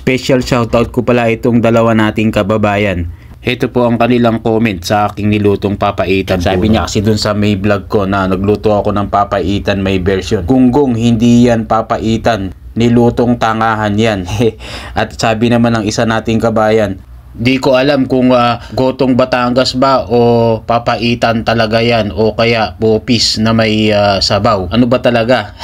Special shoutout ko pala itong dalawa nating kababayan. Ito po ang kanilang comment sa aking nilutong papaitan. Sabi niya kasi dun sa may vlog ko na nagluto ako ng papaitan may version. Gunggong, hindi yan papaitan. Nilutong tangahan yan. At sabi naman ng isa nating kabayan, di ko alam kung gotong Batangas ba o papaitan talaga yan o kaya popis na may sabaw. Ano ba talaga?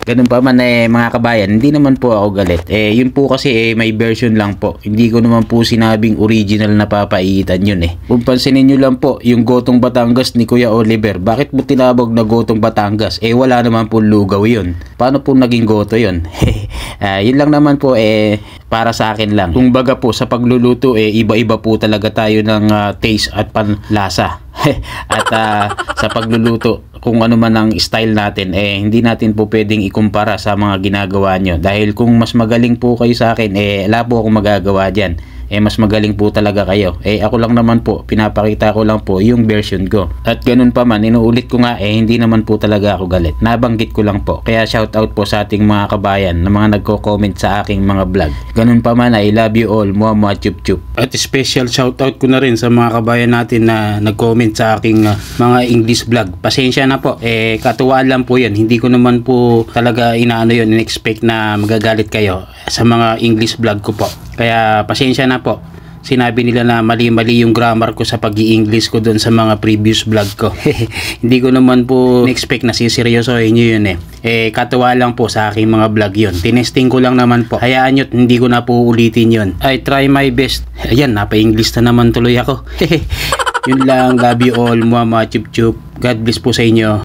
Ganun pa man mga kabayan, hindi naman po ako galit. Yun po kasi may version lang po. Hindi ko naman po sinabing original na papaitan yun Kung pansinin nyo lang po, yung gotong Batangas ni Kuya Oliver, bakit mo tinawag na gotong Batangas? Wala naman po lugaw yun. Paano po naging goto yun? Yun lang naman po para sa akin lang. Kung baga po sa pagluluto iba-iba po talaga tayo ng taste at panlasa. At sa pagluluto, kung ano man ang style natin, hindi natin po pwedeng ikumpara sa mga ginagawa nyo. Dahil kung mas magaling po kayo sa akin, wala po akong magagawa dyan. Mas magaling po talaga kayo. Ako lang naman po, pinapakita ko lang po yung version ko. At ganun pa man, inuulit ko nga hindi naman po talaga ako galit. Nabanggit ko lang po. Kaya shout out po sa ating mga kabayan na mga nagko-comment sa aking mga vlog. Ganun pa man, I love you all. Muah chup chup. At special shout out ko na rin sa mga kabayan natin na nag-comment sa aking mga English vlog. Pasensya na po. Katuwaan lang po yun. Hindi ko naman po talaga inaano yun, in-expect na magagalit kayo sa mga English vlog ko po. Kaya pasensya na po. Sinabi nila na mali-mali yung grammar ko sa pag-i-English ko doon sa mga previous vlog ko. Hindi ko naman po expect na siseryosohin nyo yun katuwa lang po sa aking mga vlog yun. Tinesting ko lang naman po. Hayaan nyo, hindi ko na po ulitin yun. I try my best. Ayan, napa-English na naman tuloy ako. Yun lang, love you all. Muah chup chup. God bless po sa inyo.